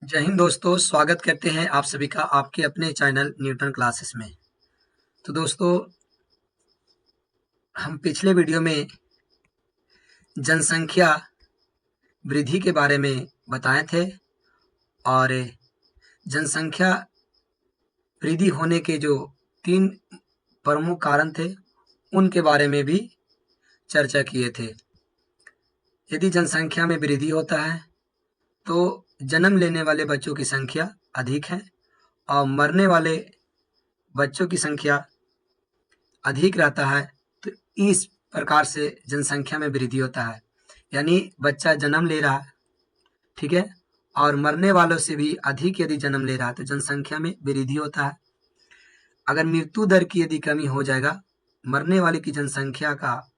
जय हिंद दोस्तों, स्वागत करते हैं आप सभी का आपके अपने चैनल न्यूटन क्लासेस में। तो दोस्तों, हम पिछले वीडियो में जनसंख्या वृद्धि के बारे में बताए थे और जनसंख्या वृद्धि होने के जो 3 प्रमुख कारण थे उनके बारे में भी चर्चा किए थे। यदि जनसंख्या में वृद्धि होता है तो जन्म लेने वाले बच्चों की संख्या अधिक है और मरने वाले बच्चों की संख्या अधिक रहता है। तो इस प्रकार से जनसंख्या में वृद्धि होता है, यानी बच्चा जन्म ले रहा है, ठीक है, और मरने वालों से भी अधिक यदि जन्म ले रहा है तो जनसंख्या में वृद्धि होता है। अगर मृत्यु दर की यदि कमी हो जाएगा, मरने वाले की जनसंख्या का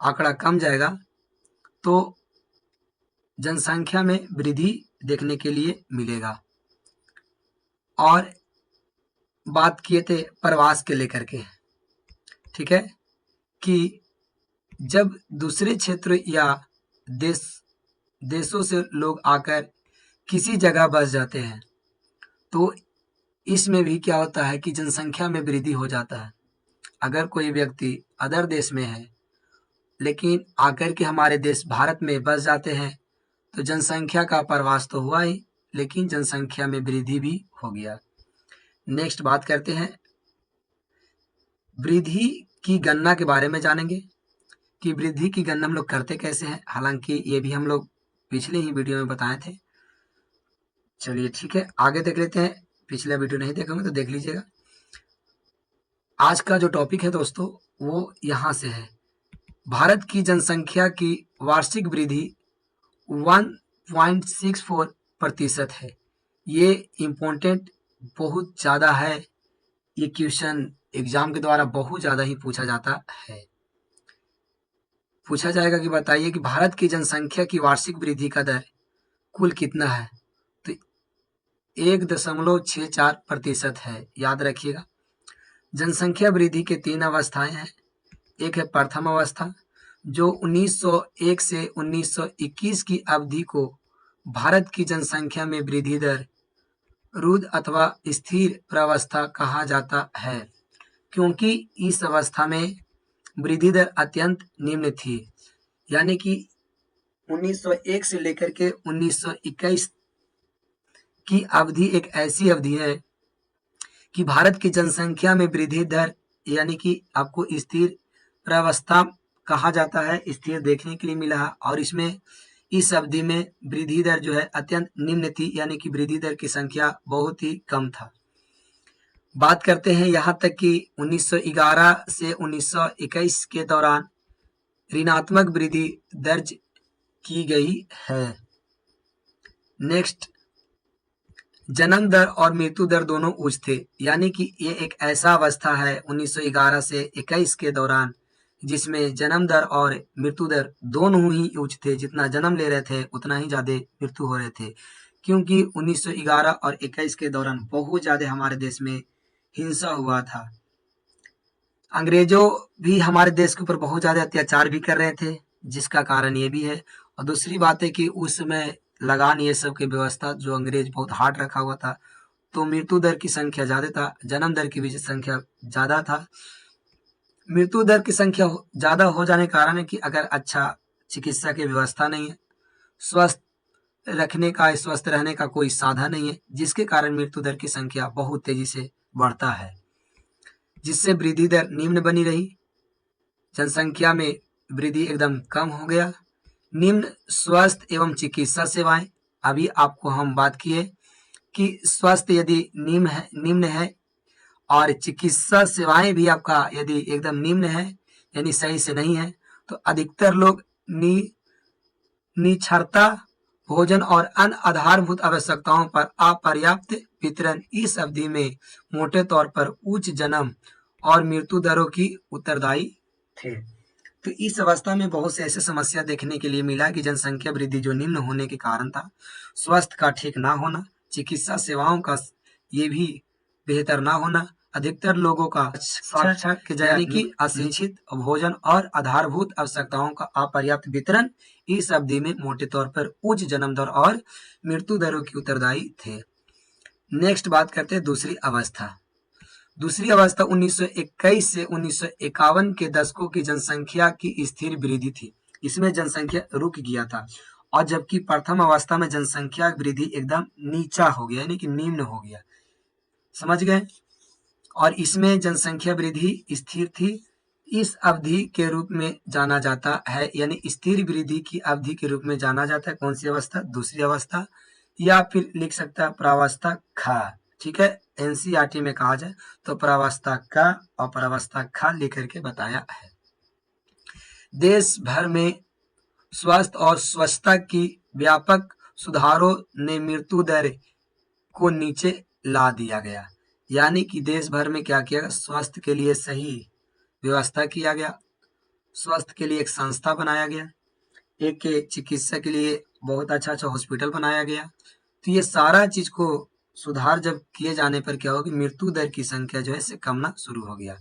आंकड़ा कम जाएगा, तो जनसंख्या में वृद्धि देखने के लिए मिलेगा। और बात किए थे प्रवास के लेकर के, ठीक है, कि जब दूसरे क्षेत्र या देशों से लोग आकर किसी जगह बस जाते हैं तो इसमें भी क्या होता है कि जनसंख्या में वृद्धि हो जाता है। अगर कोई व्यक्ति अदर देश में है लेकिन आकर के हमारे देश भारत में बस जाते हैं तो जनसंख्या का प्रवास तो हुआ ही, लेकिन जनसंख्या में वृद्धि भी हो गया। नेक्स्ट बात करते हैं, वृद्धि की गणना के बारे में जानेंगे कि वृद्धि की गणना हम लोग करते कैसे हैं। हालांकि ये भी हम लोग पिछले ही वीडियो में बताए थे। चलिए ठीक है, आगे देख लेते हैं। पिछला वीडियो नहीं देखोगे तो देख लीजिएगा। आज का जो टॉपिक है दोस्तों वो यहाँ से है, भारत की जनसंख्या की वार्षिक वृद्धि 1.64% है। ये इम्पोर्टेंट बहुत ज़्यादा है। ये क्वेश्चन एग्जाम के द्वारा बहुत ज़्यादा ही पूछा जाता है। पूछा जाएगा कि बताइए कि भारत की जनसंख्या की वार्षिक वृद्धि का दर कुल कितना है, तो 1.64% है। याद रखिएगा। जनसंख्या वृद्धि के 3 अवस्थाएं हैं। एक है प्रथम अवस्था, जो 1901 से 1921 की अवधि को भारत की जनसंख्या में वृद्धि दर रुद्ध अथवा स्थिर प्रावस्था कहा जाता है, क्योंकि इस अवस्था में वृद्धि दर अत्यंत निम्न थी। यानी कि 1901 से लेकर के 1921 की अवधि एक ऐसी अवधि है कि भारत की जनसंख्या में वृद्धि दर यानी कि आपको स्थिर प्रावस्था कहा जाता है, स्थिर देखने के लिए मिला है। और इसमें इस अवधि में वृद्धि दर जो है अत्यंत निम्न थी, यानी कि वृद्धि दर की संख्या बहुत ही कम था। बात करते हैं यहाँ तक कि 1911 से 1921 के दौरान ऋणात्मक वृद्धि दर्ज की गई है। नेक्स्ट, जन्म दर और मृत्यु दर दोनों उच्च थे, यानी कि ये एक ऐसा अवस्था है 1911 से 21 के दौरान जिसमें जन्म दर और मृत्यु दर दोनों ही उच्च थे। जितना जन्म ले रहे थे उतना ही ज्यादा मृत्यु हो रहे थे, क्योंकि 1911 और 21 के दौरान बहुत ज्यादा हमारे देश में हिंसा हुआ था। अंग्रेजों भी हमारे देश के ऊपर बहुत ज्यादा अत्याचार भी कर रहे थे, जिसका कारण ये भी है। और दूसरी बात है कि उस समय लगान ये सब की व्यवस्था जो अंग्रेज बहुत हार्ड रखा हुआ था, तो मृत्यु दर की संख्या ज्यादा था, जन्म दर की भी संख्या ज्यादा था। मृत्यु दर की संख्या ज्यादा हो जाने के कारण है कि अगर अच्छा चिकित्सा की व्यवस्था नहीं है, स्वस्थ रखने का, स्वस्थ रहने का कोई साधन नहीं है, जिसके कारण मृत्यु दर की संख्या बहुत तेजी से बढ़ता है, जिससे वृद्धि दर निम्न बनी रही, जनसंख्या में वृद्धि एकदम कम हो गया। निम्न स्वास्थ्य एवं चिकित्सा सेवाएं, अभी आपको हम बात किए कि स्वास्थ्य यदि निम्न है और चिकित्सा सेवाएं भी आपका यदि एकदम निम्न है यानी सही से नहीं है, तो अधिकतर लोग निरक्षरता, भोजन और अन्य आधारभूत आवश्यकताओं पर अपर्याप्त वितरण इस अवधि में मोटे तौर पर उच्च जन्म और मृत्यु दरों की उत्तरदायी थे। तो इस अवस्था में बहुत से ऐसे समस्या देखने के लिए मिला कि जनसंख्या वृद्धि जो निम्न होने के कारण था, स्वास्थ्य का ठीक ना होना, चिकित्सा सेवाओं का ये भी बेहतर ना होना, अधिकतर लोगों का साक्षर के यानी कि अशिक्षित, भोजन और आधारभूत आवश्यकताओं का अपर्याप्त वितरण इस अवधि में मोटे तौर पर उच्च जन्म दर और मृत्यु दरों की उत्तरदायी थे। नेक्स्ट बात करते हैं दूसरी अवस्था। दूसरी अवस्था 1921 से 1951 के दशकों की जनसंख्या की स्थिर वृद्धि थी। इसमें जनसंख्या रुक गया था, और जबकि प्रथम अवस्था में जनसंख्या वृद्धि एकदम नीचा हो गया, यानी कि निम्न हो गया। समझ गए? और इसमें जनसंख्या वृद्धि स्थिर थी। इस अवधि के रूप में जाना जाता है, यानी स्थिर वृद्धि की अवधि के रूप में जाना जाता है। कौन सी अवस्था? दूसरी अवस्था, या फिर लिख सकता है प्रावस्था खा। ठीक है, एनसीईआरटी में कहा जाए तो प्रावस्था का और प्रावस्था खा लिख करके बताया है। देश भर में स्वास्थ्य और स्वच्छता की व्यापक सुधारों ने मृत्यु दर को नीचे ला दिया गया। यानी कि देश भर में क्या किया गया? स्वास्थ्य के लिए सही व्यवस्था किया गया, स्वास्थ्य के लिए एक संस्था बनाया गया, एक चिकित्सा के लिए बहुत अच्छा हॉस्पिटल बनाया गया। तो ये सारा चीज को सुधार जब किए जाने पर क्या होगा? मृत्यु दर की संख्या जो है से कमना शुरू हो गया।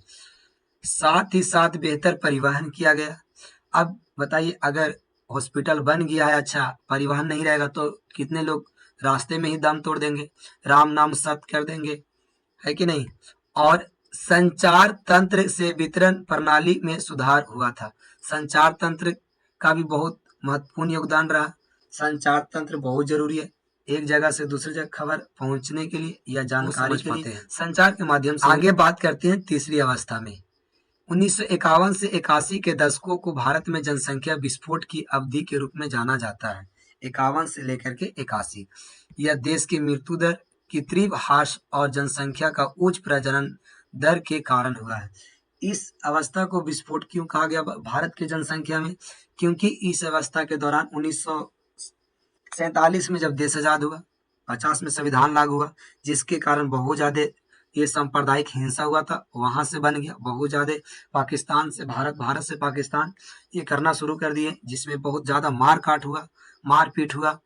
साथ ही साथ बेहतर परिवहन किया गया। अब बताइए, अगर हॉस्पिटल बन गया है, अच्छा परिवहन नहीं रहेगा तो कितने लोग रास्ते में ही दम तोड़ देंगे, राम नाम सत्य कर देंगे, है कि नहीं? और संचार तंत्र से वितरण प्रणाली में सुधार हुआ था। संचार तंत्र का भी बहुत महत्वपूर्ण योगदान रहा। संचार तंत्र बहुत जरूरी है, एक जगह से दूसरी जगह खबर पहुंचने के लिए या जानकारी के लिए संचार के माध्यम से। आगे बात करते हैं तीसरी अवस्था में। 1951 से 81 के दशकों को भारत में जनसंख्या विस्फोट की अवधि के रूप में जाना जाता है। 51 से लेकर के 81 यह देश की मृत्यु दर की तीव्र ह्रास और जनसंख्या का उच्च प्रजनन दर के कारण हुआ है। इस अवस्था को विस्फोट क्यों कहा गया भारत की जनसंख्या में? क्योंकि इस अवस्था के दौरान 1947 में जब देश आजाद हुआ, 50 में संविधान लागू हुआ, जिसके कारण बहुत ज्यादा ये सांप्रदायिक हिंसा हुआ था, वहां से बन गया बहुत ज्यादा। पाकिस्तान से भारत, भारत से पाकिस्तान ये करना शुरू कर दिए, जिसमें बहुत ज्यादा मार काट हुआ, मारपीट हुआ।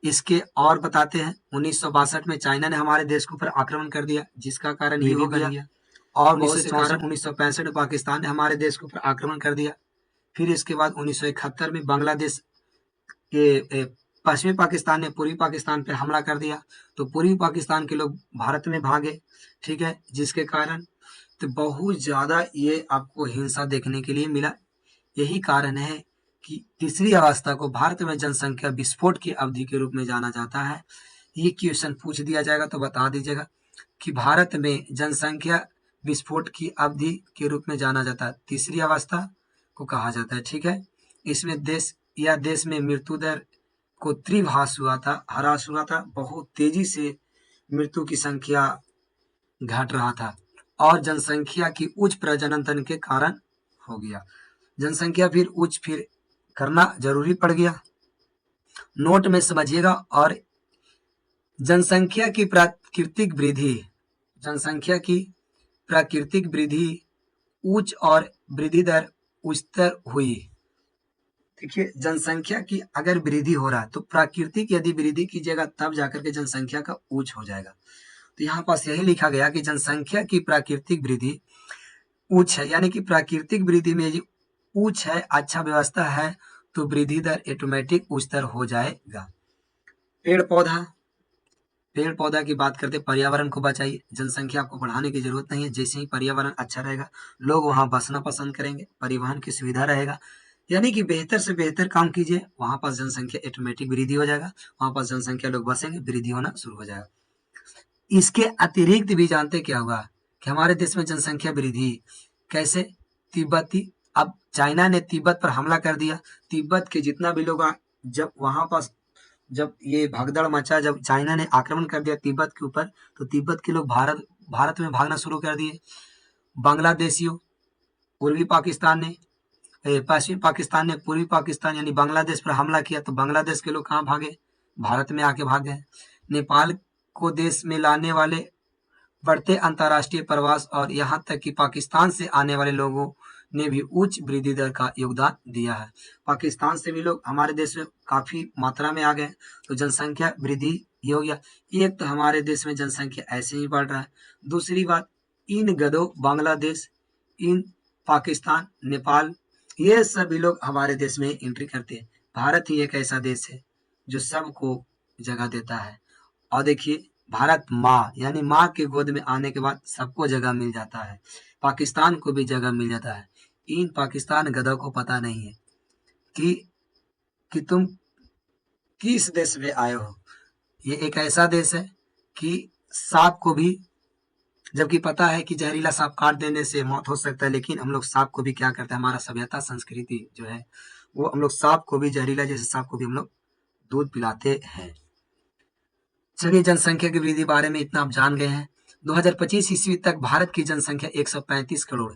इसके और बताते हैं, 1962 में चाइना ने हमारे देश के ऊपर आक्रमण कर दिया, जिसका कारण ये हो गया। और 1965 में पाकिस्तान ने हमारे देश के ऊपर आक्रमण कर दिया। फिर इसके बाद 1971 में बांग्लादेश के पश्चिमी पाकिस्तान ने पूर्वी पाकिस्तान पे हमला कर दिया, तो पूर्वी पाकिस्तान के लोग भारत में भागे। ठीक है, जिसके कारण तो बहुत ज्यादा ये आपको हिंसा देखने के लिए मिला। यही कारण है कि तीसरी अवस्था को भारत में जनसंख्या विस्फोट की अवधि के रूप में जाना जाता है। ये क्वेश्चन पूछ दिया जाएगा तो बता दीजिएगा कि भारत में जनसंख्या विस्फोट की अवधि के रूप में जाना जाता है, तीसरी अवस्था को कहा जाता है। ठीक है, इसमें देश में मृत्यु दर को तीव्र ह्रास हुआ था, बहुत तेजी से मृत्यु की संख्या घट रहा था, और जनसंख्या की उच्च प्रजनन दर के कारण हो गया। जनसंख्या फिर करना जरूरी पड़ गया। नोट में समझिएगा। और जनसंख्या की प्राकृतिक वृद्धि उच्च और वृद्धि दर उच्चतर हुई। देखिए, जनसंख्या की अगर वृद्धि हो रहा है तो प्राकृतिक यदि वृद्धि कीजिएगा तब जाकर के जनसंख्या का उच्च हो जाएगा। तो यहाँ पास यही लिखा गया कि जनसंख्या की प्राकृतिक वृद्धि उच्च है, यानी कि प्राकृतिक वृद्धि में यदि उच्च है, अच्छा व्यवस्था है, तो वृद्धि दर ऑटोमेटिक उच्चतर हो जाएगा। पेड़ पौधा की बात करते, पर्यावरण को बचाइए। जनसंख्या आपको बढ़ाने की जरूरत नहीं है, जैसे ही पर्यावरण अच्छा रहेगा लोग वहां बसना पसंद करेंगे, परिवहन की सुविधा रहेगा, यानी कि बेहतर से बेहतर काम कीजिए, वहां पास जनसंख्या ऑटोमेटिक वृद्धि हो जाएगा, वहां पास जनसंख्या लोग बसेंगे, वृद्धि होना शुरू हो जाएगा। इसके अतिरिक्त भी जानते क्या हुआ कि हमारे देश में जनसंख्या वृद्धि कैसे? अब चाइना ने तिब्बत पर हमला कर दिया, तिब्बत के जितना भी लोग जब वहां पास जब ये भगदड़ मचा, जब चाइना ने आक्रमण कर दिया तिब्बत के ऊपर, तो तिब्बत के लोग भारत में भागना शुरू कर दिए। बांग्लादेशियों पूर्वी पाकिस्तान ने पश्चिमी पाकिस्तान ने पूर्वी पाकिस्तान यानी बांग्लादेश पर हमला किया, तो बांग्लादेश के लोग कहाँ भागे? भारत में आके भाग गए। नेपाल को देश में लाने वाले बढ़ते अंतर्राष्ट्रीय प्रवास और यहाँ तक कि पाकिस्तान से आने वाले लोगों ने भी उच्च वृद्धि दर का योगदान दिया है। पाकिस्तान से भी लोग हमारे देश में काफी मात्रा में आ गए, तो जनसंख्या वृद्धि ये हो गया। एक तो हमारे देश में जनसंख्या ऐसे ही बढ़ रहा है, दूसरी बात इन गधों बांग्लादेश, इन पाकिस्तान, नेपाल, ये सभी लोग हमारे देश में एंट्री करते हैं। भारत ही एक ऐसा देश है जो सबको जगह देता है। और देखिए, भारत माँ यानी माँ के गोद में आने के बाद सबको जगह मिल जाता है। पाकिस्तान को भी जगह मिल जाता है। इन पाकिस्तान गधों को पता नहीं है कि तुम किस देश में आए हो। ये एक ऐसा देश है कि सांप को भी, जबकि पता है कि जहरीला सांप काट देने से मौत हो सकता है, लेकिन हम लोग सांप को भी क्या करते हैं, हमारा सभ्यता संस्कृति जो है वो हम लोग सांप को भी, जहरीला जैसे सांप को भी हम लोग दूध पिलाते हैं। चलिए, जनसंख्या की वृद्धि बारे में इतना आप जान गए हैं। 2025 ईस्वी तक भारत की जनसंख्या 135 करोड़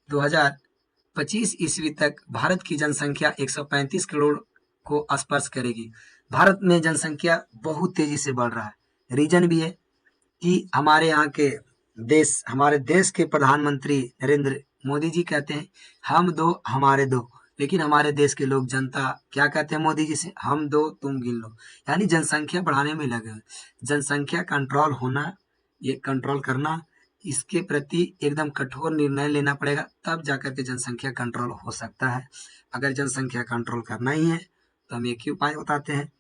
2025 ईस्वी तक भारत की जनसंख्या 135 करोड़ को स्पर्श करेगी। भारत में जनसंख्या बहुत तेजी से बढ़ रहा है। रीजन भी है कि हमारे देश के प्रधानमंत्री नरेंद्र मोदी जी कहते हैं हम दो हमारे दो, लेकिन हमारे देश के लोग, जनता क्या कहते हैं मोदी जी से, हम दो तुम गिन लो। यानी जनसंख्या बढ़ाने में लगे हुए। जनसंख्या कंट्रोल होना, ये कंट्रोल करना, इसके प्रति एकदम कठोर निर्णय लेना पड़ेगा, तब जाकर के जनसंख्या कंट्रोल हो सकता है। अगर जनसंख्या कंट्रोल करना ही है तो हम एक ही उपाय बताते हैं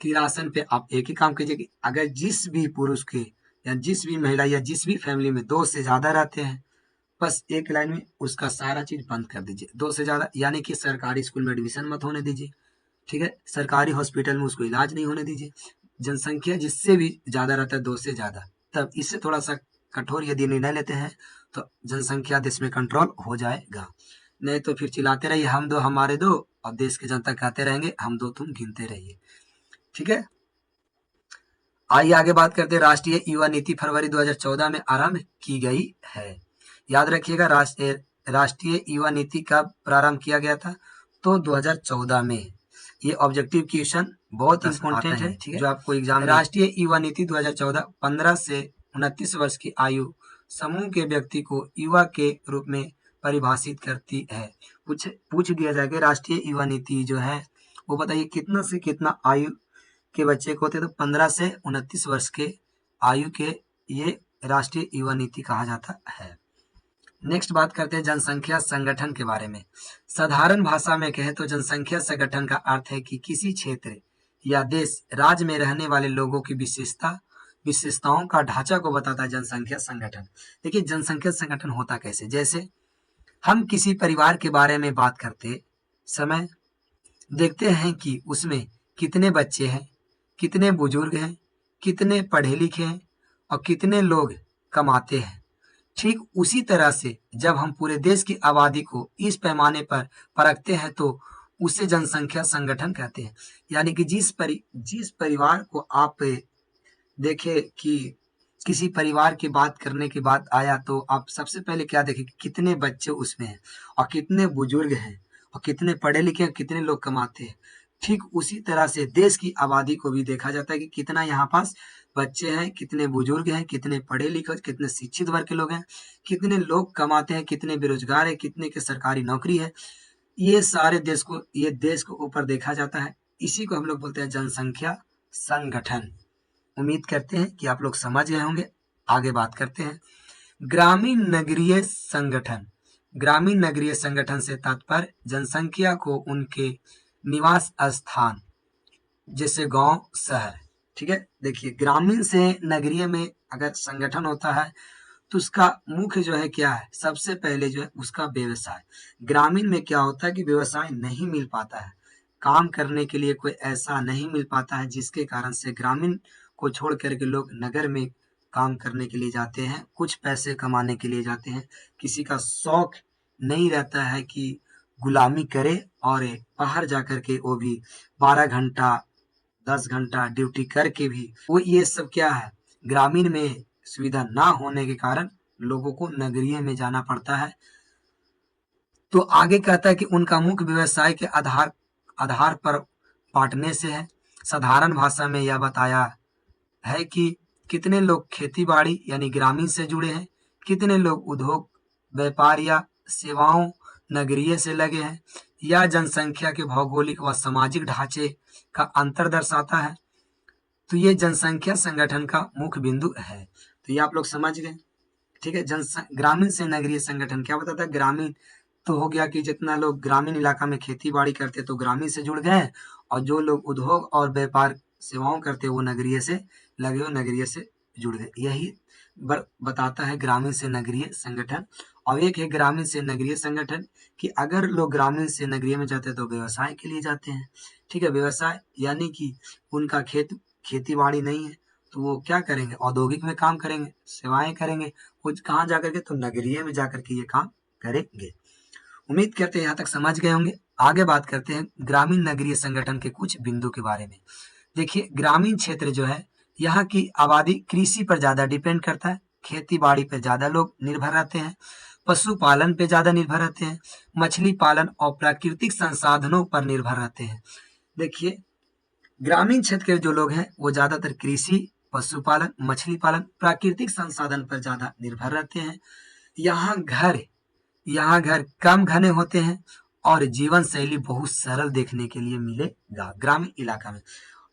कि राशन पे आप एक ही काम कीजिए कि अगर जिस भी पुरुष के या जिस भी महिला या जिस भी फैमिली में 2 से ज्यादा रहते हैं, बस एक लाइन में उसका सारा चीज बंद कर दीजिए। 2 से ज्यादा यानी कि सरकारी स्कूल में एडमिशन मत होने दीजिए, ठीक है, सरकारी हॉस्पिटल में उसको इलाज नहीं होने दीजिए। जनसंख्या जिससे भी ज्यादा रहता है, 2 से ज्यादा, तब इससे थोड़ा सा कठोर यदि निर्णय लेते हैं तो जनसंख्या देश में कंट्रोल हो जाएगा। नहीं तो फिर चिल्लाते रहिए हम दो हमारे दो, और देश की जनता कहते रहेंगे हम दो तुम गिनते रहिए। ठीक है, आइए आगे बात करते हैं। राष्ट्रीय युवा नीति फरवरी 2014 में आरंभ की गई है। याद रखिएगा, राष्ट्रीय युवा नीति कब प्रारंभ किया गया था, तो 2014 में। ये ऑब्जेक्टिव क्वेश्चन बहुत इंपॉर्टेंट है, ठीक है, जो आपको एग्जाम में। राष्ट्रीय युवा नीति 2014 15 से 29 वर्ष की आयु समूह के व्यक्ति को युवा के रूप में परिभाषित करती है। पूछ दिया जाएगा राष्ट्रीय युवा नीति जो है वो बताइए कितना से कितना आयु के बच्चे को होते, तो 15 से 29 वर्ष के आयु के ये राष्ट्रीय युवा नीति कहा जाता है। नेक्स्ट बात करते हैं जनसंख्या संगठन के बारे में। साधारण भाषा में कहे तो जनसंख्या संगठन का अर्थ है कि किसी क्षेत्र या देश राज्य में रहने वाले लोगों की विशेषताओं का ढांचा को बताता है जनसंख्या संगठन। देखिए, जनसंख्या संगठन होता कैसे, जैसे हम किसी परिवार के बारे में बात करते समय देखते हैं कि उसमें कितने बच्चे हैं, कितने बुजुर्ग हैं, कितने पढ़े लिखे हैं और कितने लोग कमाते हैं। ठीक उसी तरह से जब हम पूरे देश की आबादी को इस पैमाने पर परखते हैं तो उसे जनसंख्या संगठन कहते हैं। यानी कि जिस परिवार को आप देखें कि किसी परिवार की बात करने की बात आया तो आप सबसे पहले क्या देखें कि कितने बच्चे उसमें हैं और कितने बुजुर्ग हैं और कितने पढ़े लिखे हैं, कितने लोग कमाते हैं। ठीक उसी तरह से देश की आबादी को भी देखा जाता है कि कितना यहाँ पास बच्चे हैं, कितने बुजुर्ग हैं, कितने पढ़े लिखे, कितने शिक्षित वर्ग के लोग हैं, कितने लोग कमाते हैं, कितने बेरोजगार है, कितने की सरकारी नौकरी है। ये सारे देश को ऊपर देखा जाता है। इसी को हम लोग बोलते हैं जनसंख्या संगठन। उम्मीद करते हैं कि आप लोग समझ गए होंगे। आगे बात करते हैं ग्रामीण नगरीय संगठन। ग्रामीण नगरीय संगठन से तात्पर्य जनसंख्या को उनके निवास स्थान जैसे गांव, शहर, ठीक है। देखिए, ग्रामीण से नगरीय में अगर संगठन होता है तो उसका मुख्य जो है क्या है, सबसे पहले जो है उसका व्यवसाय। ग्रामीण में क्या होता है कि व्यवसाय नहीं मिल पाता है, काम करने के लिए कोई ऐसा नहीं मिल पाता है, जिसके कारण से ग्रामीण को छोड़ करके लोग नगर में काम करने के लिए जाते हैं, कुछ पैसे कमाने के लिए जाते हैं। किसी का शौक नहीं रहता है कि गुलामी करे और बाहर जाकर के वो भी 12 घंटा 10 घंटा ड्यूटी करके भी वो, ये सब क्या है, ग्रामीण में सुविधा ना होने के कारण लोगों को नगरीय में जाना पड़ता है। तो आगे कहता है कि उनका मुख्य व्यवसाय के आधार पर बांटने से है। साधारण भाषा में यह बताया है कि कितने लोग खेती बाड़ी यानी ग्रामीण से जुड़े हैं, कितने लोग उद्योग व्यापार या सेवाओं नगरीय से लगे हैं। यह जनसंख्या के भौगोलिक व सामाजिक ढांचे का अंतर दर्शाता है। तो ये जनसंख्या संगठन का मुख्य बिंदु है। तो ये आप लोग समझ गए, ठीक है। ग्रामीण से नगरीय संगठन क्या बताता है? ग्रामीण तो हो गया कि जितना लोग ग्रामीण इलाका में खेती बाड़ी करते तो ग्रामीण से जुड़ गए, और जो लोग उद्योग और व्यापार सेवाओं करते वो नगरीय से लगे, वो नगरीय से जुड़ गए। यही बताता है ग्रामीण से नगरीय संगठन। और एक है ग्रामीण से नगरीय संगठन कि अगर लोग ग्रामीण से नगरीय में जाते हैं तो व्यवसाय के लिए जाते हैं, ठीक है। व्यवसाय यानी कि उनका खेती बाड़ी नहीं है तो वो क्या करेंगे? औद्योगिक में काम करेंगे, सेवाएं करेंगे। वो कहाँ जाकर के? तो नगरीय में जाकर के ये काम करेंगे। उम्मीद करते हैं यहाँ तक समझ गए होंगे। आगे बात करते हैं ग्रामीण नगरीय संगठन के कुछ बिंदु के बारे में। देखिए, ग्रामीण क्षेत्र जो है यहाँ की आबादी कृषि पर ज्यादा डिपेंड करता है, खेती बाड़ी पर ज्यादा लोग निर्भर रहते हैं, पशुपालन पे ज्यादा निर्भर रहते हैं, मछली पालन और प्राकृतिक संसाधनों पर निर्भर रहते हैं। देखिए, ग्रामीण क्षेत्र के जो लोग हैं वो ज्यादातर कृषि, पशुपालन, मछली पालन, प्राकृतिक संसाधन पर ज्यादा निर्भर रहते हैं। यहाँ घर कम घने होते हैं और जीवन शैली बहुत सरल देखने के लिए मिलेगा ग्रामीण इलाका में।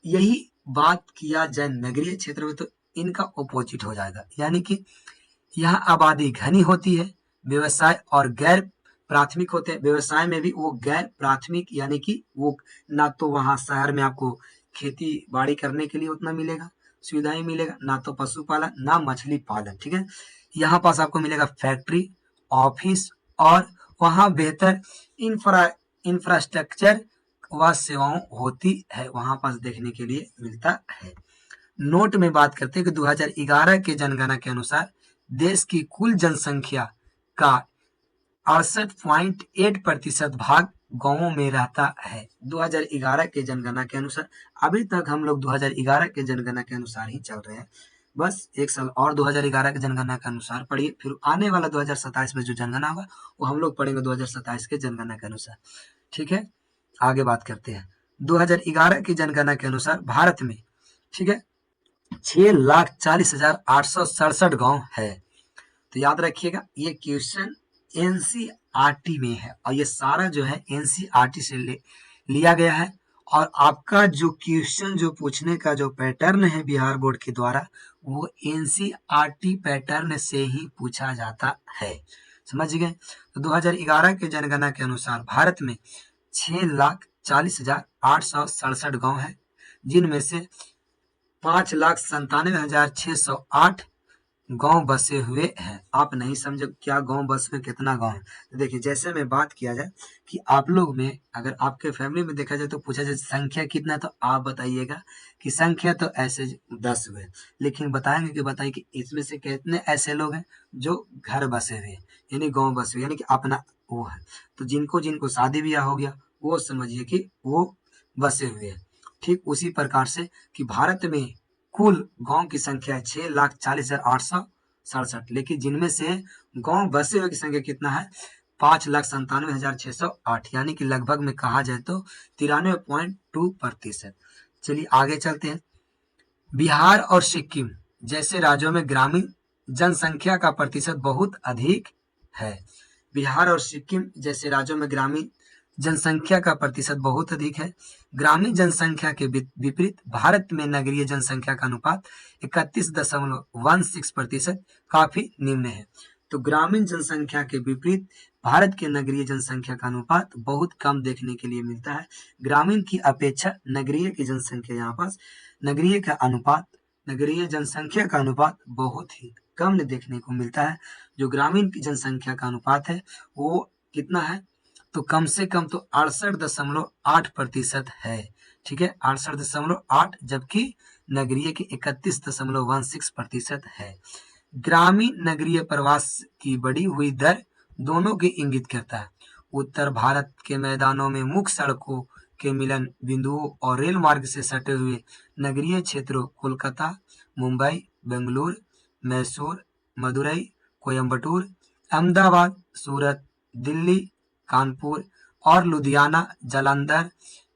यही बात किया जाए नगरीय क्षेत्र में तो इनका ऑपोजिट हो जाएगा, यानी कि यहाँ आबादी घनी होती है, व्यवसाय और गैर प्राथमिक होते हैं। व्यवसाय में भी वो गैर प्राथमिक, यानी कि वो ना तो वहाँ शहर में आपको खेती बाड़ी करने के लिए उतना मिलेगा, सुविधाएं मिलेगा, ना तो पशुपालन, ना मछली पालन, ठीक है। यहाँ पास आपको मिलेगा फैक्ट्री, ऑफिस और वहाँ बेहतर इंफ्रास्ट्रक्चर व सेवाओं होती है, वहाँ पास देखने के लिए मिलता है। नोट में बात करते हैं कि 2011 के जनगणना के अनुसार देश की कुल जनसंख्या का 68.8% भाग गांवों में रहता है। 2011 के जनगणना के अनुसार, अभी तक हम लोग 2011 के जनगणना के अनुसार ही चल रहे हैं। बस एक साल और 2011 के जनगणना के अनुसार पढ़िए, फिर आने वाला 2027 में जो जनगणना होगा वो हम लोग पढ़ेंगे 2027 के जनगणना के अनुसार, ठीक है। आगे बात करते हैं 2011 की जनगणना के अनुसार भारत में, ठीक है, 6,40,867 गांव है। तो याद रखिएगा ये क्वेश्चन एनसीईआरटी में है और ये सारा जो है एनसीईआरटी से लिया गया है। और आपका जो क्वेश्चन जो पूछने का जो पैटर्न है बिहार बोर्ड के द्वारा वो एनसीईआरटी पैटर्न से ही पूछा जाता है, समझ गए। तो 2011 के जनगणना के अनुसार भारत में 6,40,867 गांव है, जिनमें से 5,97,608 गांव बसे हुए हैं। आप नहीं समझे क्या गांव बस में कितना गांव है? तो देखिए, जैसे में बात किया जाए कि आप लोग में अगर आपके फैमिली में देखा जाए तो पूछा जाए संख्या कितना, तो आप बताइएगा कि संख्या तो ऐसे 10 हुए, लेकिन बताएंगे कि बताइए कि इसमें से कितने ऐसे लोग हैं जो घर बसे हुए, यानी गाँव बसे हुए, यानी कि अपना वो है। तो जिनको जिनको शादी ब्याह हो गया वो समझिए कि वो बसे हुए हैं। ठीक उसी प्रकार से कि भारत में कुल गांव की संख्या है 6,40,867, लेकिन जिनमें से गांव बसे हुए की संख्या कितना है? 5,97,608, यानी कि लगभग में कहा जाए तो 93.2%। चलिए आगे चलते हैं। बिहार और सिक्किम जैसे राज्यों में ग्रामीण जनसंख्या का प्रतिशत बहुत अधिक है। बिहार और सिक्किम जैसे राज्यों में ग्रामीण जनसंख्या का प्रतिशत बहुत अधिक है। ग्रामीण जनसंख्या के विपरीत भारत में नगरीय जनसंख्या का अनुपात 31.16% काफी निम्न है। तो ग्रामीण जनसंख्या के विपरीत भारत के नगरीय जनसंख्या का अनुपात बहुत कम देखने के लिए मिलता है। ग्रामीण की अपेक्षा नगरीय की जनसंख्या यहाँ पास नगरीय जनसंख्या का अनुपात बहुत ही कम देखने को मिलता है। जो ग्रामीण की जनसंख्या का अनुपात है वो कितना है? तो कम से कम तो 68.8% है, ठीक है, 68.8, जबकि नगरीय की 31.16% है। ग्रामीण नगरीय प्रवास की बढ़ी हुई दर दोनों की इंगित करता है। उत्तर भारत के मैदानों में मुख्य सड़कों के मिलन बिंदुओं और रेल मार्ग से सटे हुए नगरीय क्षेत्रों कोलकाता, मुंबई, बेंगलुरु, मैसूर, मदुरई, कोयम्बटूर, अहमदाबाद, सूरत, दिल्ली, कानपुर और लुधियाना, जालंधर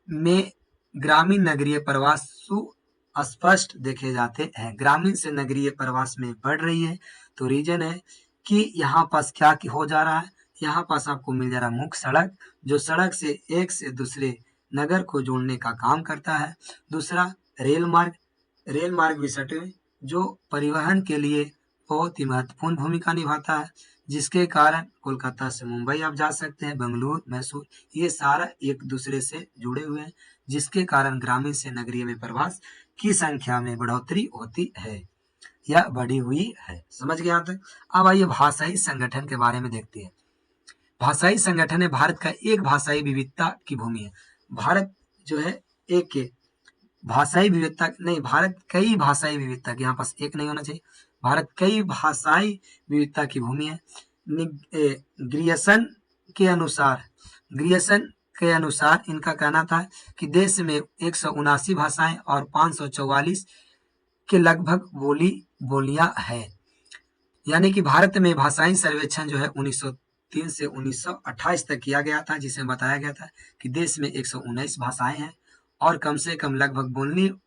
में ग्रामीण नगरीय प्रवास सुस्पष्ट देखे जाते हैं। ग्रामीण से नगरीय प्रवास में बढ़ रही है, तो रीजन है कि यहाँ पास क्या हो जा रहा है? यहाँ पास आपको मिल जा रहा है मुख्य सड़क, जो सड़क से एक से दूसरे नगर को जोड़ने का काम करता है। दूसरा रेल मार्ग भी सटे हुए जो परिवहन के लिए बहुत ही महत्वपूर्ण भूमिका निभाता है, जिसके कारण कोलकाता से मुंबई आप जा सकते हैं, बेंगलुरु, मैसूर, ये सारा एक दूसरे से जुड़े हुए हैं, जिसके कारण ग्रामीण से नगरीय में प्रवास की संख्या में बढ़ोतरी होती है या बढ़ी हुई है। समझ गए यहाँ तक? अब आइए भाषाई संगठन के बारे में देखते हैं। भाषाई संगठन है भारत का एक भाषाई विविधता की भूमि है। भारत जो है एक भाषाई विविधता नहीं, भारत कई भाषाई विविधता की, यहाँ पास एक नहीं होना चाहिए, भारत कई भाषाई विविधता की भूमि है। ग्रियर्सन के अनुसार इनका कहना था कि देश में 179 भाषाएं और 544 के लगभग बोलियां हैं। यानी कि भारत में भाषाई सर्वेक्षण जो है 1903 से 1928 तक किया गया था, जिसमें बताया गया था कि देश में 119 भाषाएं हैं और कम से कम लगभग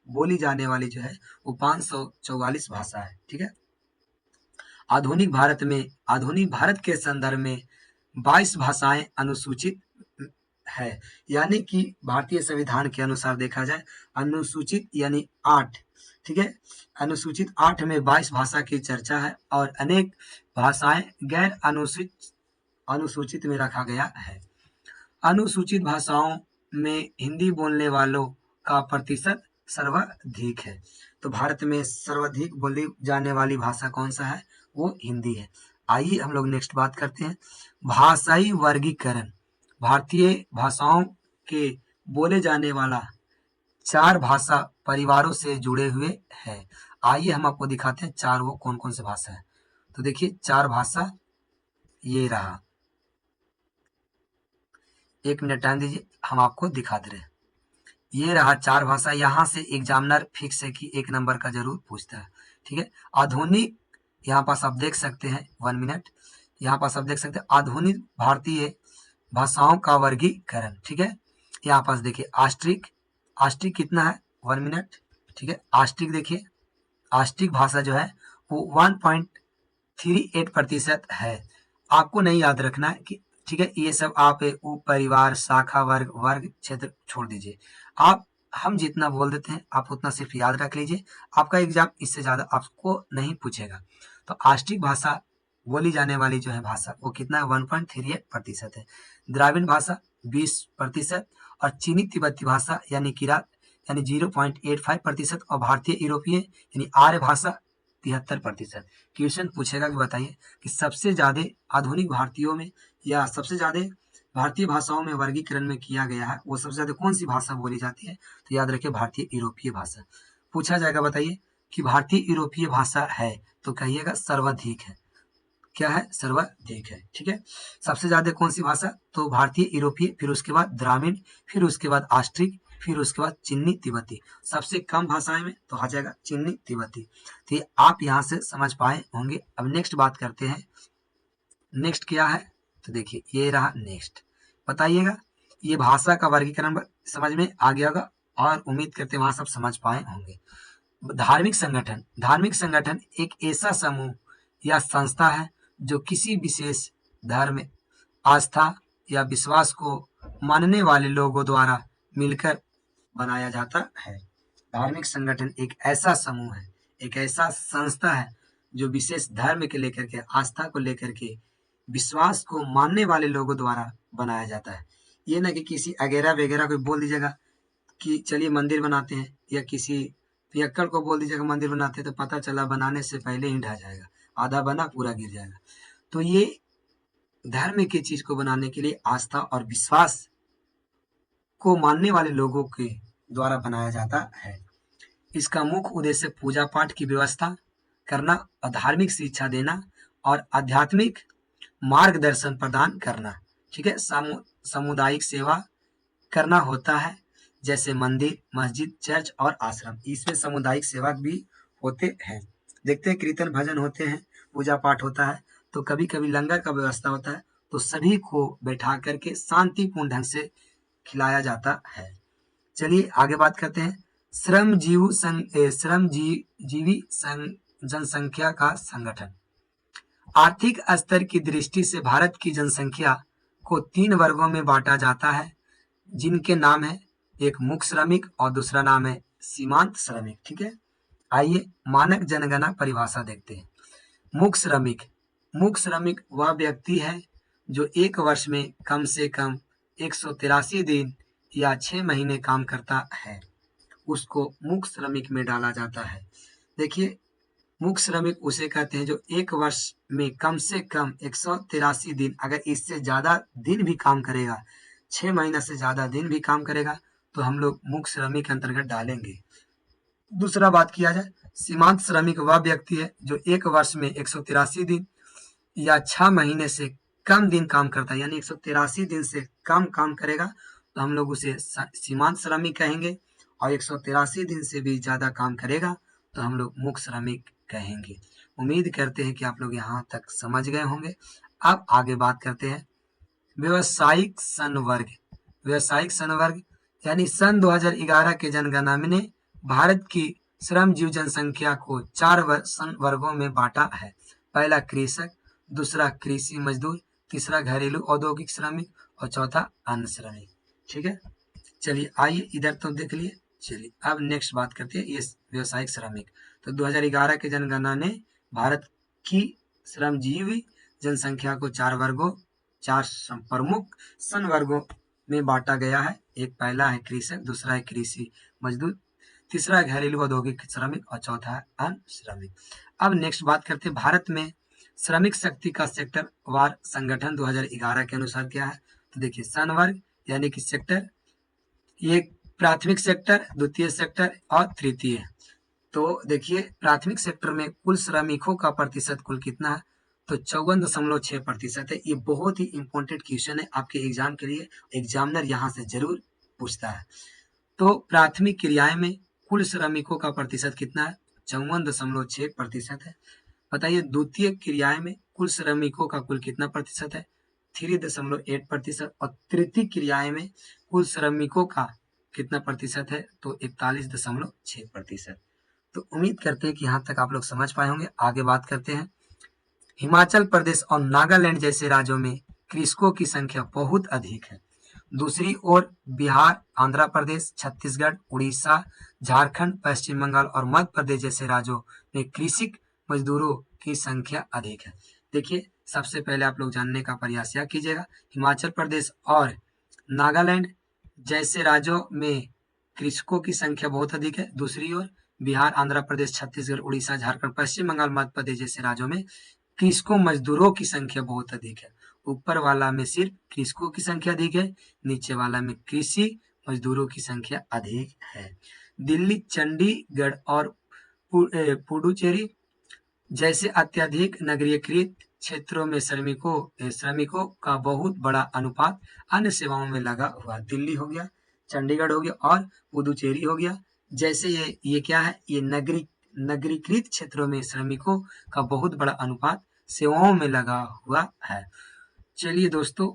बोली जाने वाली जो है वो 544 भाषा है। ठीक है। आधुनिक भारत के संदर्भ में 22 भाषाएं अनुसूचित है। यानी कि भारतीय संविधान के अनुसार देखा जाए अनुसूचित यानी 8, ठीक है, अनुसूचित 8 में 22 भाषा की चर्चा है और अनेक भाषाएं गैर अनुसूचित में रखा गया है। अनुसूचित भाषाओं में हिंदी बोलने वालों का प्रतिशत सर्वाधिक है। तो भारत में सर्वाधिक बोली जाने वाली भाषा कौन सा है? वो हिंदी है। आइए हम लोग नेक्स्ट बात करते हैं भाषाई वर्गीकरण। भारतीय भाषाओं के बोले जाने वाला 4 भाषा परिवारों से जुड़े हुए हैं। आइए हम आपको दिखाते हैं 4 वो कौन कौन से भाषा है। तो देखिए 4 भाषा ये रहा, 1 मिनट टाइम दीजिए, हम आपको दिखा दे रहे हैं। ये रहा 4 भाषा। यहाँ से एग्जामिनर फिक्स है कि 1 नंबर का जरूर पूछता है। ठीक है। आधुनिक, यहाँ पास आप देख सकते हैं 1 मिनट, यहाँ पास आप देख सकते हैं आधुनिक भारतीय भाषाओं का वर्गीकरण। ठीक है। यहाँ पास देखिए आस्ट्रिक कितना है 1 मिनट। ठीक है। आस्ट्रिक देखिए, आस्ट्रिक भाषा जो है वो 1.38% है। आपको नहीं याद रखना है कि ठीक है, ये सब आप उप परिवार, शाखा वर्ग क्षेत्र छोड़ दीजिए। आप हम जितना बोल देते हैं आप उतना सिर्फ याद रख लीजिए, आपका एग्जाम इससे ज्यादा आपको नहीं पूछेगा। तो आस्ट्रिक भाषा बोली जाने वाली जो है भाषा वो कितना है 1.38% है। द्राविड़ भाषा 20% और चीनी तिब्बती भाषा यानी किरात यानी 0.85% और भारतीय यूरोपीय यानी आर्य भाषा 73%। क्वेश्चन पूछेगा कि बताइए कि सबसे ज्यादा आधुनिक भारतीयों में या सबसे ज्यादा भारतीय भाषाओं में वर्गीकरण में किया गया है वो सबसे ज्यादा कौन सी भाषा बोली जाती है? तो याद रखिए भारतीय यूरोपीय भाषा पूछा जाएगा। बताइए कि भारतीय यूरोपीय भाषा है तो कहिएगा सर्वाधिक है। क्या है? सर्वाधिक है। ठीक है। सबसे ज्यादा कौन सी भाषा? तो भारतीय यूरोपीय, फिर उसके बाद द्राविड़, फिर उसके बाद आस्ट्रिक, फिर उसके बाद चिन्नी तिब्बती। सबसे कम भाषाएं में तो आ जाएगा चिन्नी तिब्बती। तो ये आप यहाँ से समझ पाए होंगे। अब नेक्स्ट बात करते हैं। नेक्स्ट क्या है? तो देखिए ये रहा नेक्स्ट। बताइएगा ये भाषा का वर्गीकरण समझ में आ गया होगा और उम्मीद करते हैं वहां सब समझ पाए होंगे। धार्मिक संगठन एक ऐसा समूह या संस्था है जो किसी विशेष धर्म, आस्था या विश्वास को मानने वाले लोगों द्वारा मिलकर बनाया जाता है। धार्मिक संगठन एक ऐसा समूह है, एक ऐसा संस्था है जो विशेष धर्म के लेकर के, आस्था को लेकर के, विश्वास को मानने वाले लोगों द्वारा बनाया जाता है। ये ना कि किसी अगेरा वगैरह को बोल दीजिएगा कि चलिए मंदिर बनाते हैं, या किसी पियक्कड़ को बोल दीजिएगा मंदिर बनाते हैं, तो पता चला बनाने से पहले ही ढह जाएगा, आधा बना पूरा गिर जाएगा। तो ये धर्म की चीज को बनाने के लिए आस्था और विश्वास को मानने वाले लोगों के द्वारा बनाया जाता है। इसका मुख्य उद्देश्य पूजा पाठ की व्यवस्था करना और धार्मिक शिक्षा देना और आध्यात्मिक मार्गदर्शन प्रदान करना। ठीक है। सामुदायिक सेवा करना होता है, जैसे मंदिर, मस्जिद, चर्च और आश्रम। इसमें सामुदायिक सेवा भी होते हैं। देखते हैं कीर्तन भजन होते हैं, पूजा पाठ होता है, तो कभी कभी लंगर का व्यवस्था होता है, तो सभी को बैठा करके शांतिपूर्ण ढंग से खिलाया जाता है। चलिए आगे बात करते हैं। श्रमजीवी जनसंख्या का संगठन। आर्थिक स्तर की दृष्टि से भारत की जनसंख्या को 3 वर्गों में बांटा जाता है, जिनके नाम है एक मुख्य श्रमिक और दूसरा नाम है सीमांत श्रमिक। ठीक है। आइए मानक जनगणना परिभाषा देखते हैं। मूक श्रमिक वह व्यक्ति है जो एक वर्ष में कम से कम 183 दिन या 6 महीने काम करता है, उसको मूक श्रमिक में डाला जाता है। देखिए, मूक श्रमिक उसे कहते हैं जो एक वर्ष में कम से कम 183 दिन, अगर इससे ज्यादा दिन भी काम करेगा, 6 महीना से ज्यादा दिन भी काम करेगा, तो हम लोग मूक श्रमिक के अंतर्गत डालेंगे। दूसरा बात किया जाए, सीमांत श्रमिक वह व्यक्ति है जो एक वर्ष में 183 दिन या 6 महीने से कम दिन काम करता है, यानी 183 दिन से कम काम करेगा तो हम लोग उसे सीमांत श्रमिक कहेंगे, और 183 दिन से भी ज्यादा काम करेगा तो हम लोग मूक श्रमिक कहेंगे। उम्मीद करते हैं कि आप लोग यहाँ तक समझ गए होंगे। अब आगे बात करते हैं व्यवसायिक संवर्ग। व्यवसायिक संवर्ग यानी सन 2011 के जनगणना ने भारत की श्रमजीवी जनसंख्या को 4 वर्गों में बांटा है। पहला कृषक, दूसरा कृषि मजदूर, तीसरा घरेलू औद्योगिक श्रमिक और चौथा अन्य श्रमिक। ठीक है, चलिए आइए इधर तो देख लिए। चलिए अब नेक्स्ट बात करते हैं ये व्यवसायिक श्रमिक। तो 2011 के जनगणना ने भारत की श्रमजीवी जनसंख्या को 4 प्रमुख संवर्गों में बांटा गया है। एक पहला है कृषक, दूसरा है कृषि मजदूर, तीसरा है घरेलू औद्योगिक श्रमिक और चौथा है अन्य श्रमिक। अब नेक्स्ट बात करते हैं भारत में श्रमिक शक्ति का सेक्टर वार संगठन 2011 के अनुसार क्या है। तो देखिए, संवर्ग यानी कि सेक्टर, ये प्राथमिक सेक्टर, द्वितीय सेक्टर और तृतीय। तो देखिए, प्राथमिक सेक्टर में कुल श्रमिकों का प्रतिशत कुल कितना है, तो 54.6% है। ये बहुत ही इंपॉर्टेंट क्वेश्चन है आपके एग्जाम के लिए, एग्जामिनर यहाँ से जरूर पूछता है। तो प्राथमिक क्रियाएं में कुल श्रमिकों का प्रतिशत कितना है, 54.6% है। बताइए द्वितीय क्रियाएं में कुल श्रमिकों का कुल कितना प्रतिशत है, 3.8%। और तृतीय क्रियाएं में कुल श्रमिकों का कितना प्रतिशत है, तो 41.6%। तो उम्मीद करते हैं कि यहाँ तक आप लोग समझ पाए होंगे। आगे बात करते हैं, हिमाचल प्रदेश और नागालैंड जैसे राज्यों में कृषकों की संख्या बहुत अधिक है। दूसरी ओर बिहार, आंध्र प्रदेश, छत्तीसगढ़, उड़ीसा, झारखंड, पश्चिम बंगाल और मध्य प्रदेश जैसे राज्यों में कृषि मजदूरों की संख्या अधिक है। देखिए, सबसे पहले आप लोग जानने का प्रयास यह कीजिएगा, हिमाचल प्रदेश और नागालैंड जैसे राज्यों में कृषकों की संख्या बहुत अधिक है। दूसरी ओर बिहार, आंध्र प्रदेश, छत्तीसगढ़, उड़ीसा, झारखंड, पश्चिम बंगाल, मध्य प्रदेश जैसे राज्यों में कृषकों मजदूरों की संख्या बहुत अधिक है। ऊपर वाला में सिर्फ कृषकों की संख्या अधिक है, नीचे वाला में कृषि मजदूरों की संख्या अधिक है। दिल्ली, चंडीगढ़ और पुडुचेरी जैसे अत्यधिक नगरीयकृत क्षेत्रों में श्रमिकों का बहुत बड़ा अनुपात अन्य सेवाओं में लगा हुआ। दिल्ली हो गया, चंडीगढ़ हो गया और पुडुचेरी हो गया, जैसे ये क्या है, ये नगरीकृत क्षेत्रों में श्रमिकों का बहुत बड़ा अनुपात सेवाओं में लगा हुआ है। चलिए दोस्तों,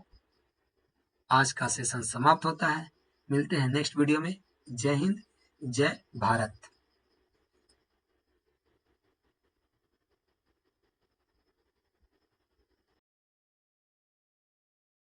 आज का सेशन समाप्त होता है। मिलते हैं नेक्स्ट वीडियो में। जय हिंद, जय भारत।